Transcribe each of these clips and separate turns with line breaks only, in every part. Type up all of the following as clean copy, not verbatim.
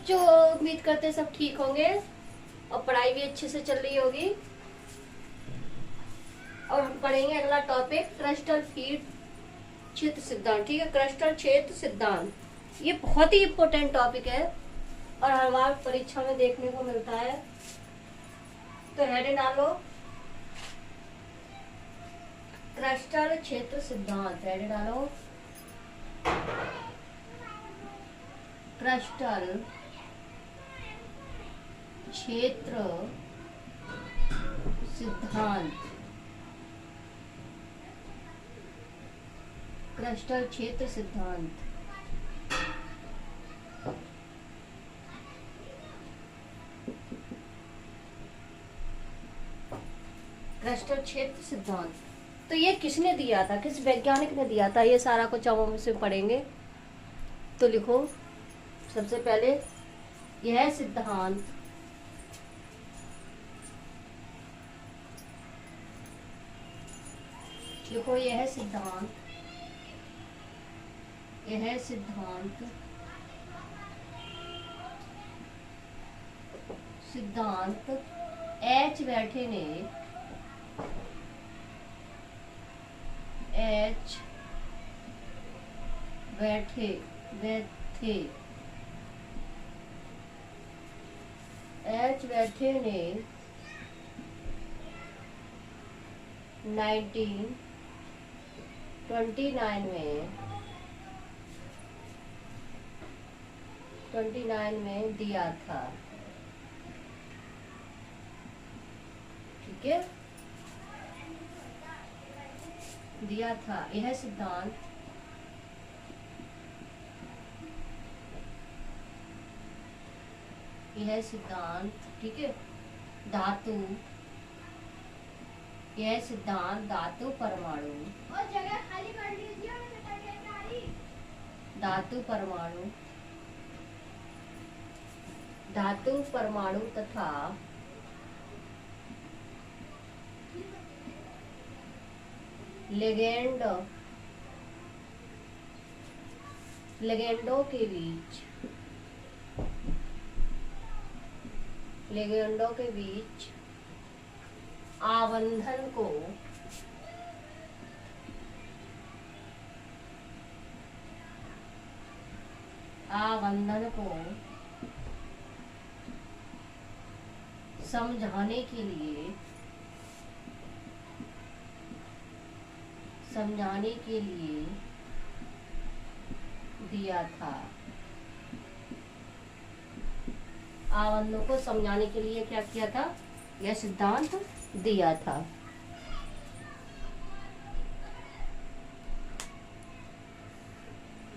बच्चों, उम्मीद करते हैं सब ठीक होंगे और पढ़ाई भी अच्छे से चल रही होगी। और हम पढ़ेंगे अगला टॉपिक क्लस्टर फीड क्षेत्र सिद्धांत। ठीक है, क्लस्टर क्षेत्र सिद्धांत ये बहुत ही इम्पोर्टेंट टॉपिक है और हर बार परीक्षा में देखने को मिलता है। तो हेडिंग डालो क्लस्टर क्षेत्र सिद्धांत। हेडिंग डालो क्लस्टर क्षेत्र सिद्धांत। क्लस्टर क्षेत्र सिद्धांत। क्लस्टर क्षेत्र सिद्धांत तो ये किसने दिया था, किस वैज्ञानिक ने दिया था, ये सारा कुछ हम से पढ़ेंगे। तो लिखो सबसे पहले यह सिद्धांत लिखो यह सिद्धांत सिद्धांत एच बैठे ने एच बैठे 1929 में दिया था। ठीक है, दिया था यह सिद्धांत ठीक है। यह सिद्धांत धातु परमाणु और जगह खाली कर लीजिए और धातु परमाणु तथा लेगेंडो के बीच आबंधन को समझाने के लिए दिया था। आबंधों को समझाने के लिए क्या किया था, यह सिद्धांत दिया था।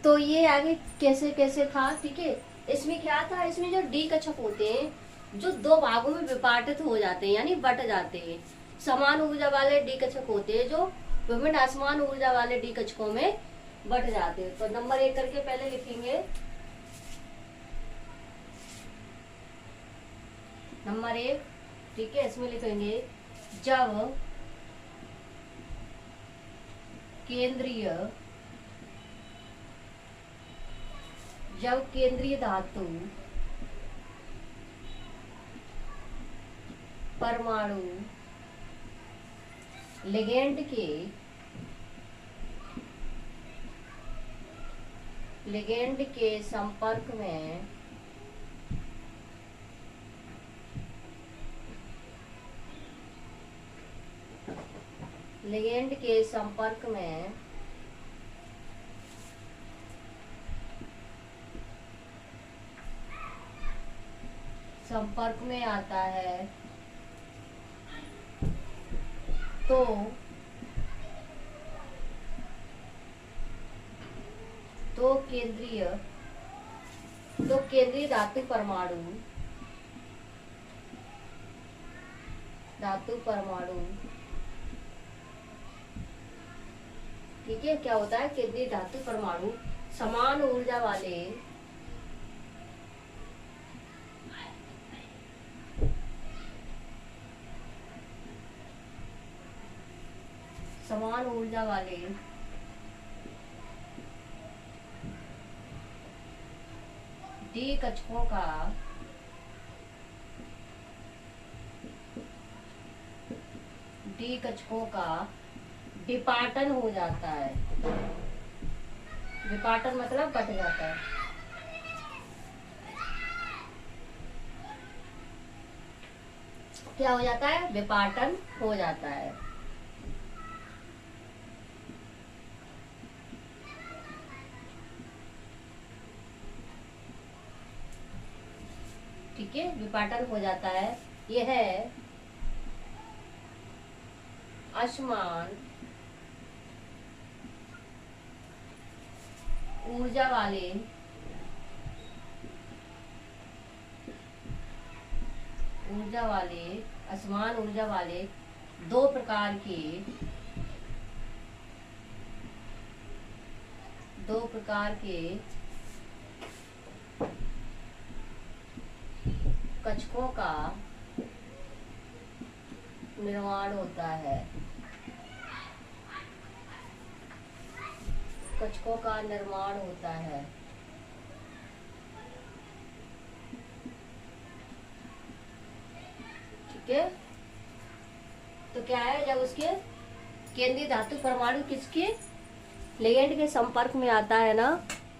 तो ये आगे कैसे कैसे था। ठीक है, इसमें क्या था, इसमें जो डी कक्षक होते हैं जो दो भागों में विभाजित हो जाते हैं यानी बट जाते हैं। समान ऊर्जा वाले डी कक्षक होते हैं जो विभिन्न असमान ऊर्जा वाले डी कक्षकों में बट जाते हैं। तो नंबर 1 करके पहले लिखेंगे। नंबर 1, ठीक है, इसमें लिखेंगे जब केंद्रीय धातु परमाणु लिगेंड के संपर्क में आता है तो केंद्रीय धातु परमाणु ठीक है, क्या होता है, केंद्रीय धातु परमाणु समान ऊर्जा वाले डी कक्षकों का विपाटन हो जाता है। विपाटन मतलब कट जाता है। क्या हो जाता है? विपाटन हो जाता है। ठीक है, विपाटन हो जाता है। यह असमान ऊर्जा वाले असमान ऊर्जा वाले दो प्रकार के कक्षकों का निर्माण होता है। कक्षकों का निर्माण होता है। ठीक है, तो क्या है, जब उसके केंद्रीय धातु परमाणु किसके लिगेंड के संपर्क में आता है ना,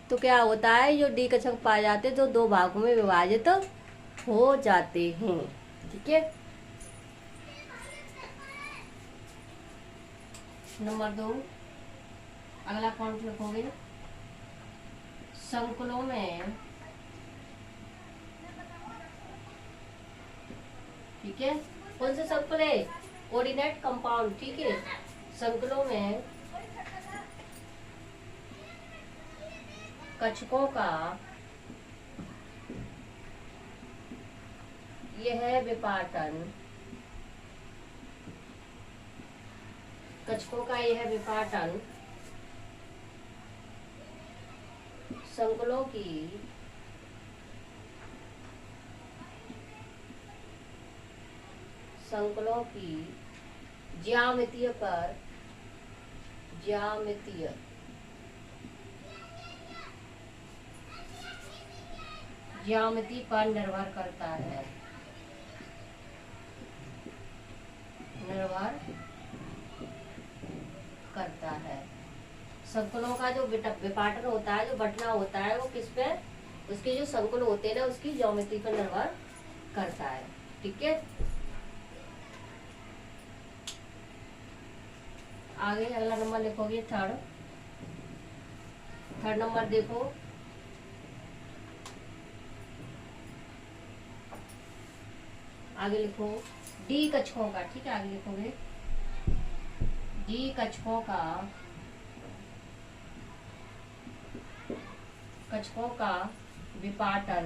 तो क्या होता है, जो डी कक्षक पाए जाते हैं तो दो भागों में विभाजित हो जाते हैं। ठीक है, नंबर 2 अगला पॉइंट लिखोगे, संकुलों में, ठीक है, कौन से संकुल है? Coordinate compound. ठीक है, संकुलों में कक्षकों का यह विपाटन, संकुलों की ज्यामिति पर निर्भर करता है। संकुलों का जो विपाटन होता है, जो बंटना होता है, वो किस पे? उसके जो संकुल होते हैं ना, उसकी ज्यामिति पर निर्भर करता है। ठीक है, आगे अगला नंबर लिखोगे, थर्ड नंबर देखो, आगे लिखो डी कक्षकों का। ठीक है, आगे लिखोगे डी कक्षकों का विपाटन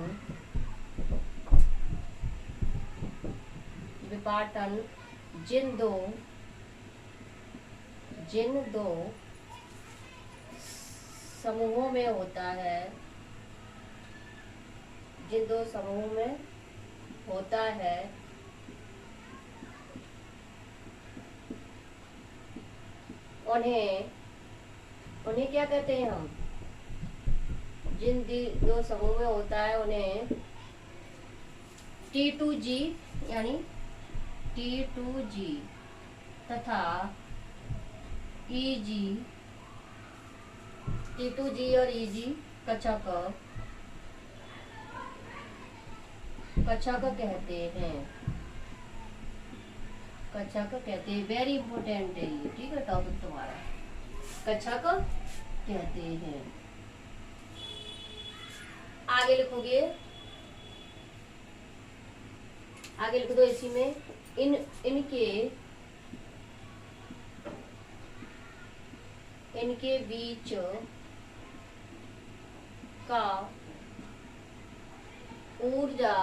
जिन दो समूहों में होता है, उन्हें क्या कहते हैं हम? जिन दो समूह में होता है उन्हें T2G यानी T2G तथा EG, T2G और EG कक्षक कहते हैं। वेरी इंपॉर्टेंट है ये। ठीक है, टॉपिक तुम्हारा कक्षक कहते हैं। आगे लिखोगे, आगे लिख दो इसी में, इनके बीच का ऊर्जा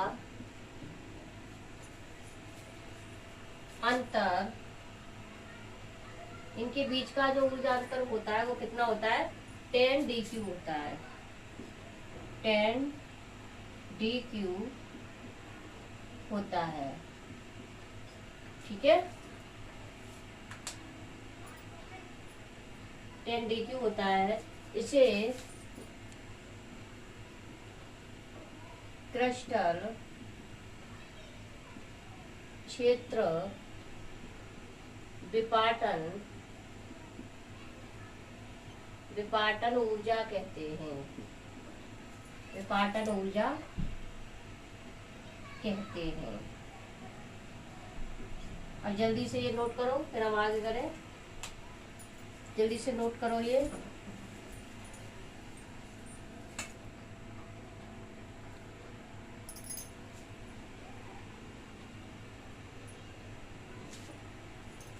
अंतर, इनके बीच का जो ऊर्जा अंतर होता है वो कितना होता है? 10 DQ होता है। 10 DQ होता है। ठीक है, 10 DQ होता है। इसे क्रिस्टल क्षेत्र विपाटन विपाटन ऊर्जा कहते हैं, विपाटन ऊर्जा कहते हैं। और जल्दी से ये नोट करो, फिर हम आगे करें। जल्दी से नोट करो ये।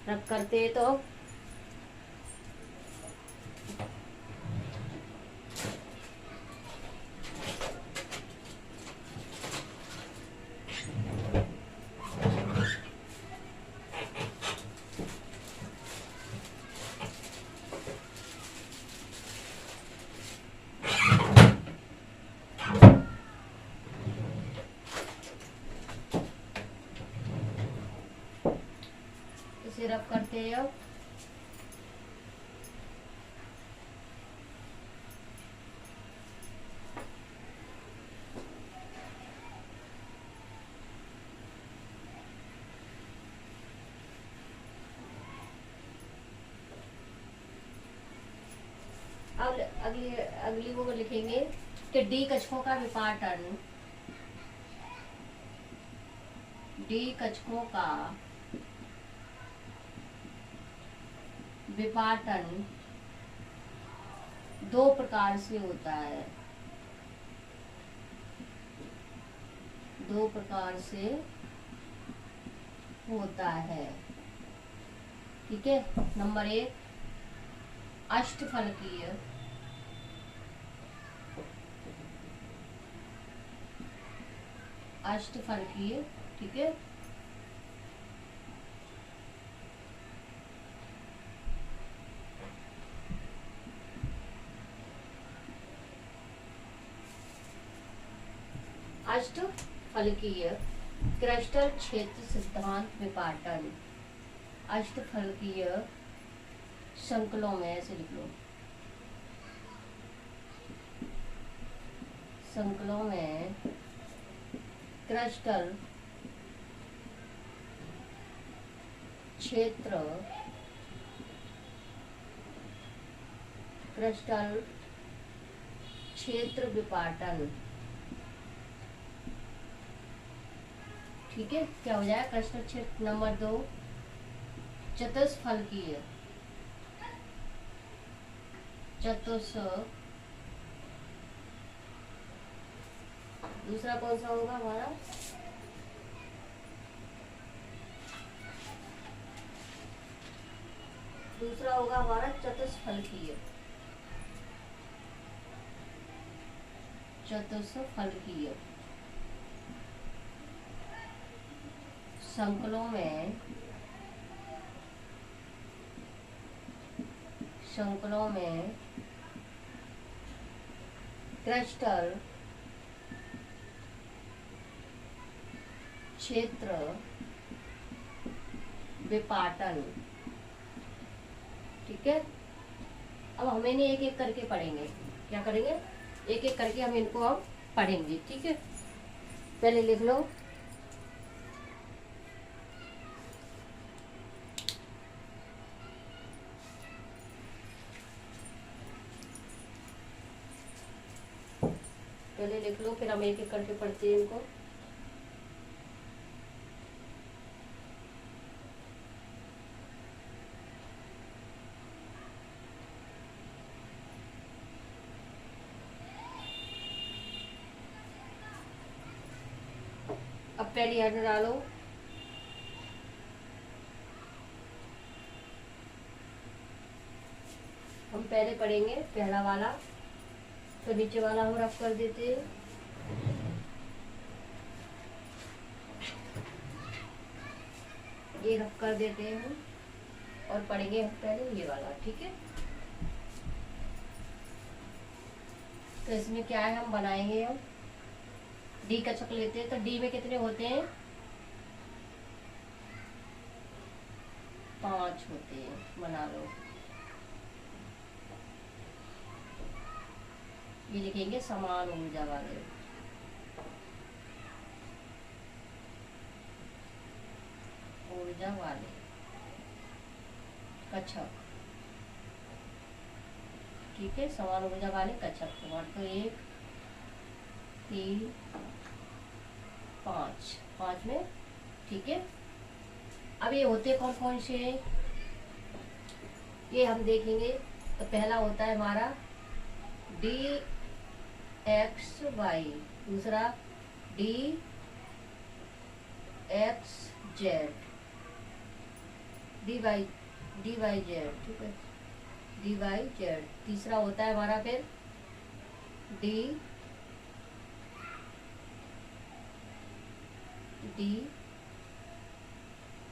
रब करते तो इसे रब करते हैं। अब अगली अगली वो लिखेंगे कि डी कक्षकों का विपाटन, डी कक्षकों का विपाटन दो प्रकार से होता है, दो प्रकार से होता है। ठीक है। नंबर 1 अष्टफलकीय, अष्टफलकीय। ठीक है। अष्टफलकीय क्रिस्टल क्षेत्र सिद्धांत विपाटन, अष्टफलकीय संकुलों में ऐसे लिख लो, संकुलों में क्रिस्टल क्षेत्र, क्रिस्टल क्षेत्र विपाटन। ठीक है। क्या हो जाएगा? क्रिस्टल क्षेत्र। नंबर 2 चतुष्फलकीय, दूसरा कौन सा होगा हमारा? दूसरा होगा हमारा चतुष्फलकीय, चतुष्फलकीय संकुलों में, संकुलों में क्रिस्टल क्षेत्र विपाटन। ठीक है। अब हम इन्हें एक एक करके पढ़ेंगे। क्या करेंगे? एक एक करके हम इनको हम पढ़ेंगे। ठीक है। पहले लिख लो पहले लिख लो, फिर हम एक एक करके पढ़ते हैं इनको। अब पहली हेड डालो। हम पहले पढ़ेंगे पहला वाला, तो नीचे वाला हम रफ कर देते हैं। ये रफ कर देते हैं हम, और पढ़ेंगे पहले ये वाला। ठीक है। तो इसमें क्या है, हम बनाएंगे, हम डी कक्षक लेते हैं। तो डी में कितने होते हैं? 5 होते हैं। बना लो। ये लिखेंगे समान ऊर्जा वाले, ऊर्जा वाले कक्षक, ठीक है, समान ऊर्जा वाले कक्षक। तो 1 3 5 5 में, ठीक है। अब ये होते कौन कौन से, ये हम देखेंगे। तो पहला होता है हमारा डी एक्स वाई, दूसरा d x z, d y z, ठीक है, डी वाई जेड। तीसरा होता है हमारा फिर डी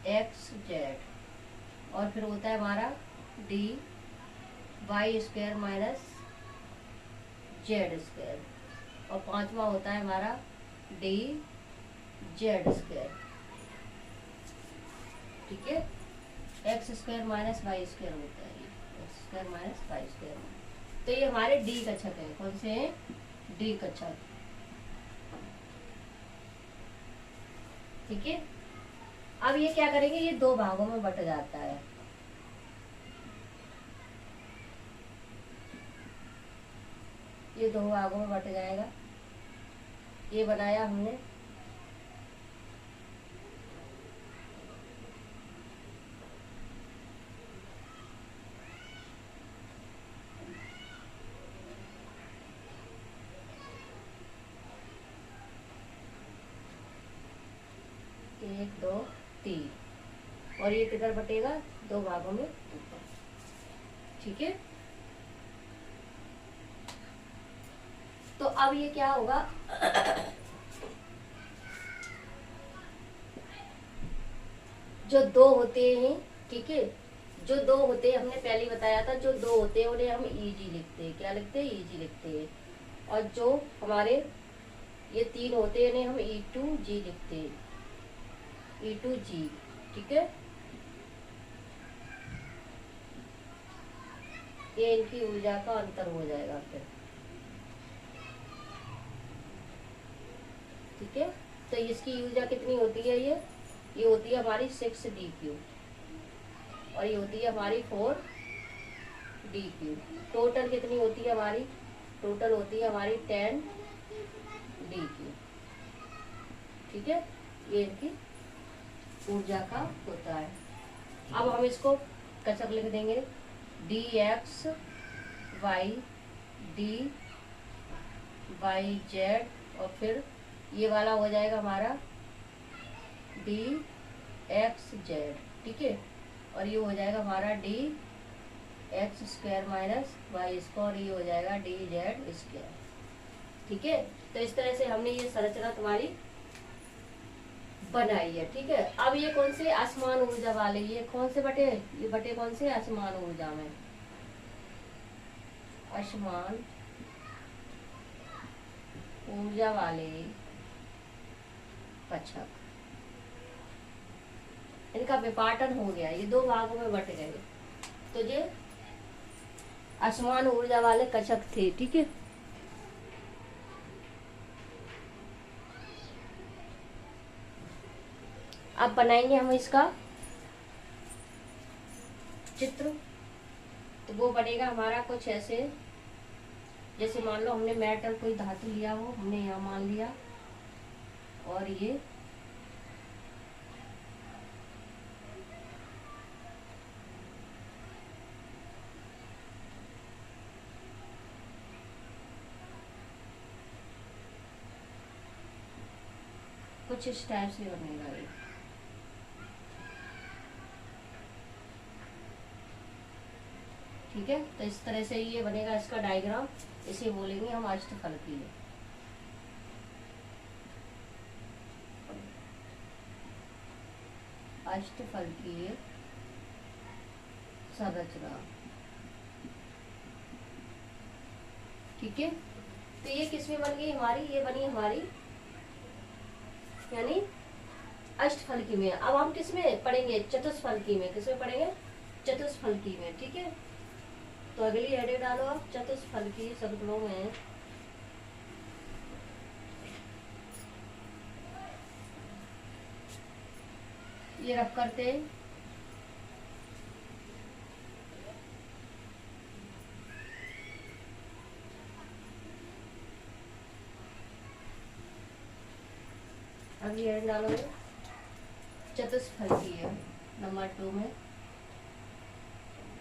एक्स जेड, और फिर होता है हमारा d y square minus z square, और पांचवा होता है हमारा डी जेड स्क्वायर, ठीक है। X square minus y square होता है, x square minus y square. तो ये हमारे डी कक्षक है। कौन से हैं? डी कक्षक, ठीक है। अब ये क्या करेंगे, ये दो भागों में बट जाता है। ये दो भागों में बट जाएगा। ये बनाया हमने, एक दो तीन, और ये किधर बटेगा? दो भागों में ऊपर, ठीक है। तो अब ये क्या होगा, जो दो होते हैं, ठीक है, जो दो होते हैं, हमने पहले ही बताया था, जो दो होते हैं उन्हें हम ईजी लिखते हैं। क्या लिखते हैं? ईजी लिखते हैं। और जो हमारे ये तीन होते हैं इन्हें हम E2G लिखते हैं, E2G, ठीक है। ये इनकी ऊर्जा का अंतर हो जाएगा फिर, ठीक है। तो इसकी ऊर्जा कितनी होती है? ये होती है हमारी 6dq, और ये होती है हमारी 4dq। टोटल कितनी होती है हमारी? टोटल होती है हमारी 10dq, ठीक है। ये इनकी ऊर्जा का होता है। अब हम इसको कचक लिख देंगे, d x y, d y z, और फिर ये वाला हो जाएगा हमारा डी एक्स जेड, ठीक है। और ये हो जाएगा हमारा d x square minus y square, ये हो जाएगा डी जेड स्क्वायर, ठीक है। तो इस तरह से हमने ये संरचना तुम्हारी बनाई है, ठीक है। अब ये कौन से? असमान ऊर्जा वाले। ये कौन से बटे? ये बटे कौन से? असमान ऊर्जा में, असमान ऊर्जा वाले कक्षक। इनका विपाटन हो गया, ये दो भागों में बट गए। तो ये असमान ऊर्जा वाले कक्षक थे, ठीक है। अब बनाएंगे हम इसका चित्र। तो वो बनेगा हमारा कुछ ऐसे, जैसे मान लो हमने मेटल कोई धातु लिया हो, हमने यहाँ मान लिया, और ये कुछ इस टाइप से बनेगा ये, ठीक है। तो इस तरह से ये बनेगा इसका डायग्राम। इसे बोलेंगे हम अष्टफलकीय। अष्टफलकीय संरचना, ठीक है। तो ये किसमें बन गई हमारी? ये बनी हमारी यानी अष्टफलकी में। अब हम किसमें पढ़ेंगे? चतुष्फलकी में। किसमें पढ़ेंगे? चतुष्फलकी में, ठीक है। तो अगली हेडिंग डालो आप, चतुष्फलकीय सर्कलों में ये रब करते हैं। अब ये डालोगे चतुष्फलकीय नंबर 2 में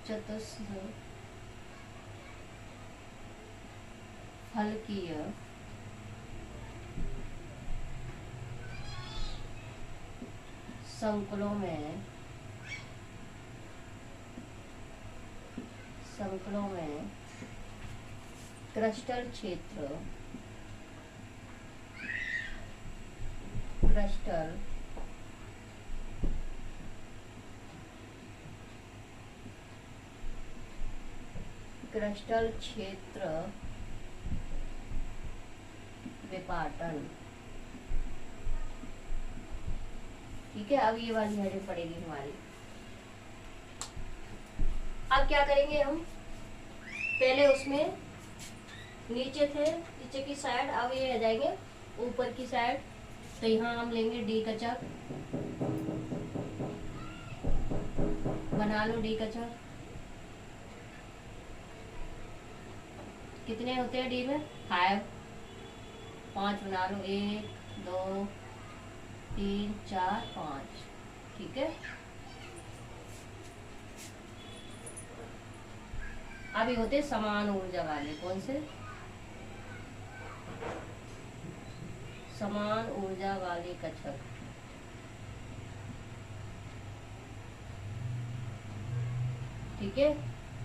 चतुष्फलकीय संकुलों में क्रिस्टल क्षेत्र विपाटन। ठीक है, अब ये वाली हेडिंग पड़ेगी हमारी। अब क्या करेंगे हम, पहले उसमें नीचे थे, नीचे की साइड, अब ये आ जाएंगे ऊपर की साइड। तो यहाँ हम लेंगे डी कचक, बना लो डी कचक। कितने होते हैं डी में? 5 बना लो, 1 2 3 4 5। ठीक है, अभी होते समान ऊर्जा वाले, कौन से? समान ऊर्जा वाले कक्षक। ठीक है,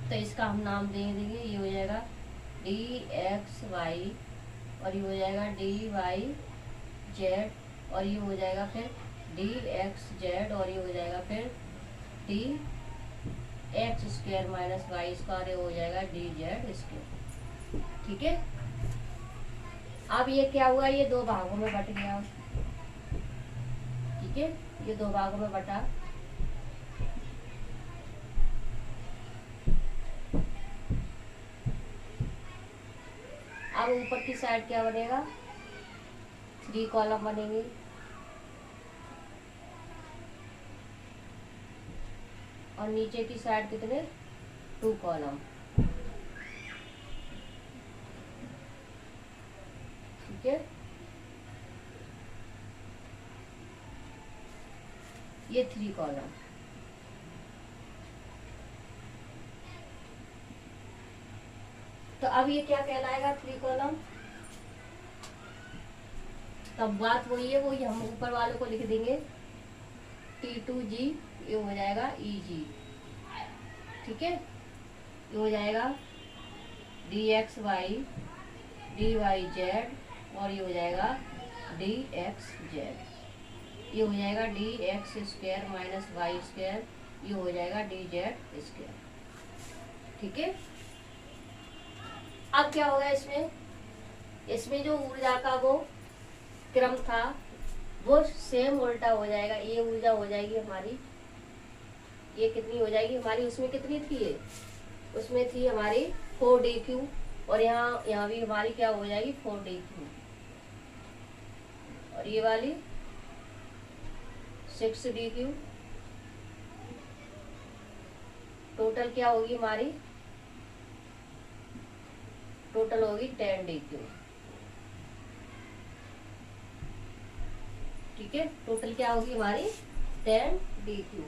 तो इसका हम नाम दे देंगे, ये हो जाएगा dxy, और ये हो जाएगा dyz, और ये हो जाएगा फिर dxz, और ये हो जाएगा फिर dx² माइनस y², ये हो जाएगा dz²। ठीक है, अब ये क्या हुआ, ये 2 भागों में बट गया। ठीक है, ये 2 भागों में बटा। अब ऊपर की साइड क्या बनेगा? 3 कॉलम बनेंगे, और नीचे की साइड कितने? 2 कॉलम। ठीक है, ये 3 कॉलम। तो अब ये क्या कहलाएगा? 3 कॉलम। तब बात वही है, वही हम ऊपर वालों को लिख देंगे T2G, ये हो जाएगा EG। ठीक है, ये हो जाएगा DXY DYZ, और ये हो जाएगा DXZ। ये हो जाएगा dx² माइनस y², ये हो जाएगा dz²। ठीक है, अब क्या होगा इसमें जो ऊर्जा का वो क्रम था वो सेम उल्टा हो जाएगा। ये ऊर्जा हो जाएगी हमारी, ये कितनी हो जाएगी हमारी? उसमें कितनी थी ये? उसमें थी हमारी 4dq, और यहाँ भी हमारी क्या हो जाएगी? 4dq, और ये वाली 6dq। टोटल क्या होगी हमारी? टोटल होगी 10dq। ठीक है, टोटल क्या होगी हमारी? 10dq।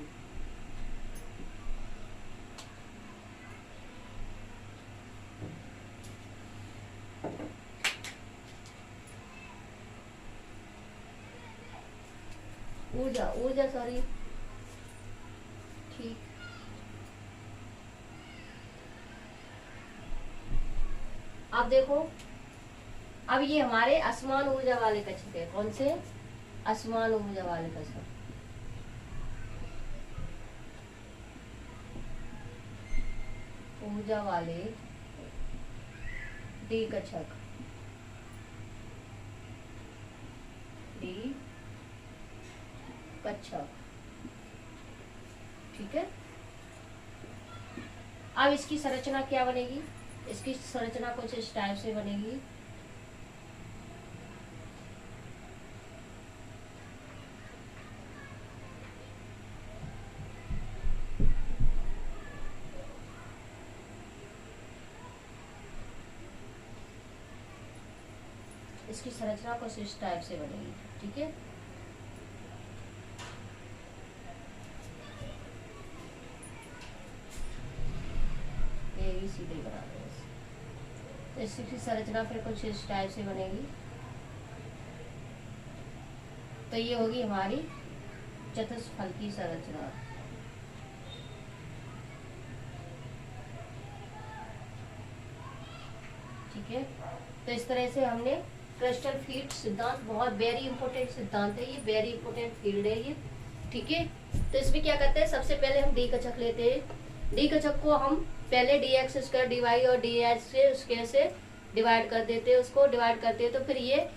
ऊर्जा सॉरी। ठीक, अब देखो, अब ये हमारे असमान ऊर्जा वाले कक्षक है। कौन से? असमान ऊर्जा वाले कक्षक। ऊर्जा वाले डी कक्षक, डी कक्षक। ठीक है, अब इसकी संरचना क्या बनेगी? इसकी संरचना कुछ इस टाइप से बनेगी। इसकी संरचना कुछ इस टाइप से बनेगी। ठीक है, ये सीधे बना दें। तो इसकी संरचना फिर कुछ इस टाइप से बनेगी। तो ये होगी हमारी चतुष्फल की संरचना। ठीक है, तो इस तरह से हमने क्रिस्टल फील्ड सिद्धांत, बहुत वेरी इंपॉर्टेंट सिद्धांत है ये, वेरी इंपॉर्टेंट फील्ड है ये। ठीक है, तो इसमें क्या करते हैं, सबसे पहले हम डी कचक लेते हैं। डी कचक को हम पहले d x square d y और डी एच से उसके से डिवाइड कर देते हैं, उसको डिवाइड करते हैं। तो फिर ये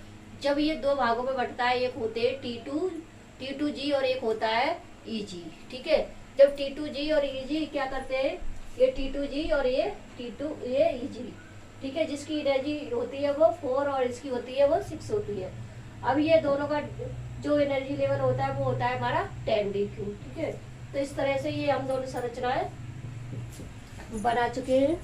जब ये दो भागों में बंटता है, एक होते हैं टी टू जी और एक होता है ई जी। ठीक है, जब टी टू जी और ई जी क्या करते हैं, ये टी टू जी और ये ये ई जी। ठीक है, जिसकी एनर्जी होती है वो 4 और इसकी होती है वो 6 होती है। अब ये दोनों का जो एनर्जी लेवल होता है वो होता है हमारा 10 D3। ठीक है, तो इस तरह से ये हम दोनों संरचनाएं बना चुके हैं।